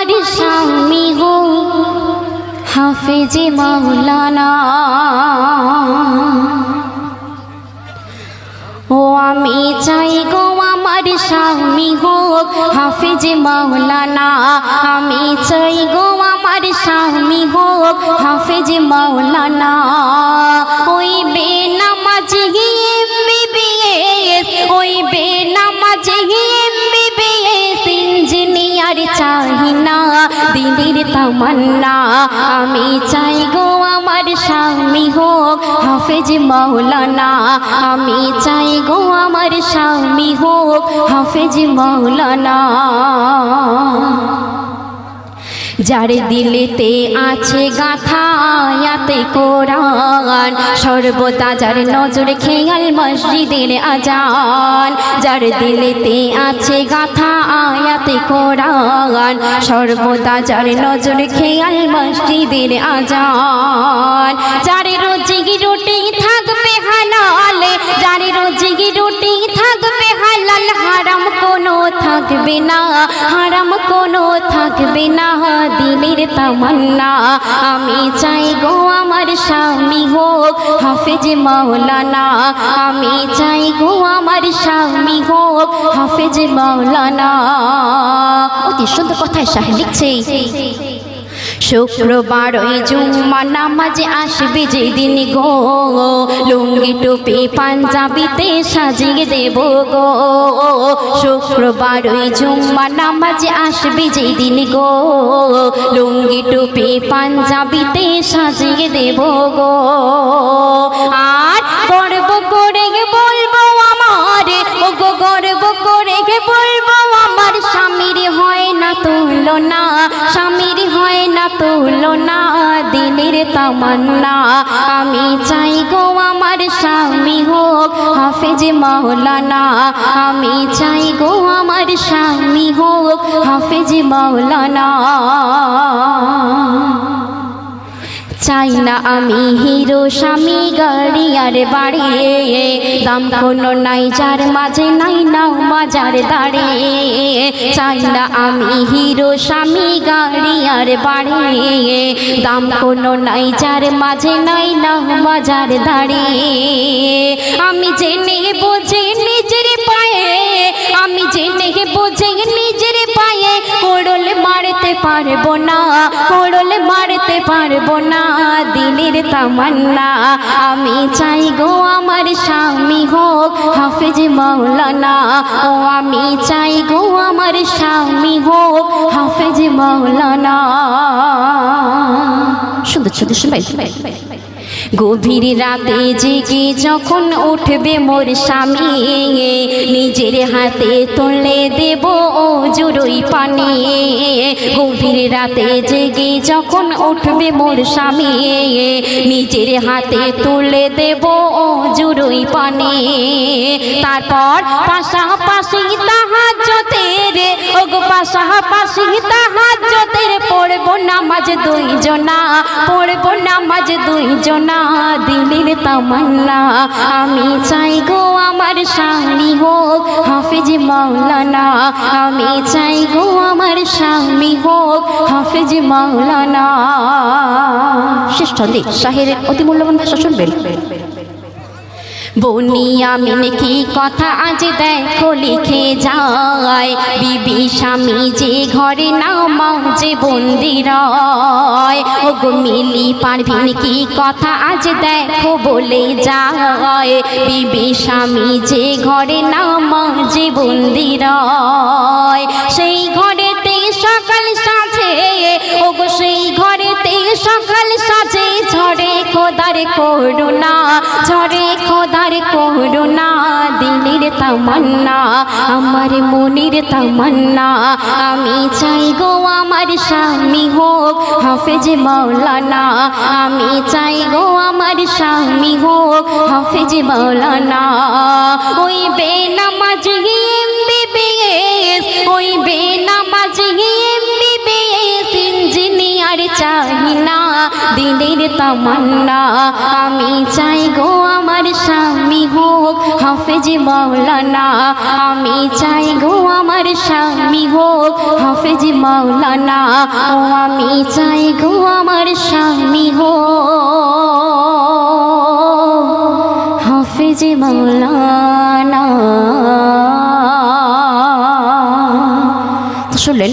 আমার স্বামী গো হাফেজ মাওলানা। ও আমি চাই গো আমার স্বামী হোক হাফেজ মাওলানা। আমি চাই গো আমার স্বামী হোক হাফেজ মাওলানা। ওই বেনামাজি এমবিবিএস, ওই বেনামাজি এমবিবিএস ইঞ্জিনিয়ার চাই না দিনের তামান্না। আমি চাই গো আমার স্বামী হোক হাফেজ মাওলানা। আমি চাই গো আমার স্বামী হোক হাফেজ মাওলানা। যার দিলেতে আছে গাথা আয়াতে কোরআন, সর্বদা যার নজর খেয়াল মসজিদের আজান। যার দিলেতে আছে গাথা আয়াতে কোরআন, সর্বদা যার নজর খেয়াল মসজিদের আজান। যার রোজি রুটি থাকবে হালাল, যার রোজি রুটি থাকবে হালাল, হারাম কোনো থাকবে না, হারাম কোনো থাকবে না দিনের তামান্না। আমি চাই গো আমার স্বামী হোক হাফেজ মাওলানা। আমি চাই গো আমার স্বামী হোক হাফেজ মাওলানা। অতি সুন্দর কথায় শাহ লিখছে, শুক্রবার ওই জুম্মা নামাজে আসবে যেদিন গো, লুঙ্গি টুপি পাঞ্জাবিতে সাজিয়ে দেব গো। শুক্রবার ওই জুম্মা নামাজে আসবে যেদিন গো, লুঙ্গি টুপি পাঞ্জাবিতে সাজিয়ে দেব গো। আর গর্ব করে বলবো আমার, ও গো গর্ব করে বলবো আমার স্বামীর হয় না তুলনা, স্বামীর হয় না তুলনা দিনের তামান্না। আমি চাই গো আমার স্বামী হোক হাফেজ মাওলানা। আমি চাই গো আমার স্বামী হোক হাফেজ মাওলানা। চাই না আমি হিরো স্বামী গাড়ি আর বাড়ি, দাম কোনো নাই যার মাঝে নাই নাও মাজার দাঁড়ে। চাই না আমি হিরো স্বামী গাড়ি আর বাড়ি, দাম কোনো নাই যার মাঝে নাই নাও মাজার দাঁড়ে। আমি জেনে বোঝে নিজের পায়ে, আমি জেনে বোঝে নিজের পায়ে কোড়ল মারতে পারবো না, কোড়ল মারতে পারবো না দিনের তামান্না। আমি চাই গো আমার স্বামী হোক হাফেজ মাওলানা। ও আমি চাই গো আমার স্বামী হোক হাফেজ মাওলানা। সুন্দর সুন্দর শুনবাই। গভীর রাতে জেগে যখন উঠবে মোর স্বামী, নিজের হাতে তুলে দেব অজুরই পানি। গভীর রাতে জেগে যখন উঠবে মোর স্বামী, নিজের হাতে তুলে দেব অজুরই পানি। তারপর পাশাপাশি তাহাজ্জুদের, ওগো পাশাপাশি তাহাজ্জুদের পড়ব নামাজ দুইজনা, পড়ব নামাজ দুইজনা দিনের তামান্না। আমি চাই গো আমার স্বামী হোক হাফেজ মাওলানা। আমি চাই গো আমার স্বামী হোক হাফেজ মাওলানা। শেষ ছন্দে শাহের অতি মূল্যবান ভাষা শুনবেন। বনিয়ামিন কি কথা আজ দেখো লিখে যায়, বিবি স্বামী যে ঘরে নামাজে বন্দি রয়। ও গো মিলি পারভিন কি কথা আজ দেখো বলে যায়, বিবি স্বামী যে ঘরে নামাজে বন্দি রয়। সেই ঘরেতে সকাল সাজে, ও গো সেই ঘরেতে সকাল সাজে, ঝরে খোদার করুণা, ঝরে খোদার করুণা দিনের তামান্না, আমার মনের তামান্না। আমি চাই গো আমার স্বামী হোক হাফেজ মাওলানা। আমি চাই গো আমার স্বামী হোক হাফেজ মাওলানা। ওই বেনামাজি এমবিবিএস, ওই বেনামাজি এমবিবিএস ইঞ্জিনিয়ার চাই না দিনের তামান্না আমি চাই গো আমার স্বামী হোক হাফেজ মাওলানা আমি চাই গো আমার স্বামী হোক হাফেজ মাওলানা ও আমি চাই গো আমার স্বামী হোক হাফেজ মাওলানা শুনলেন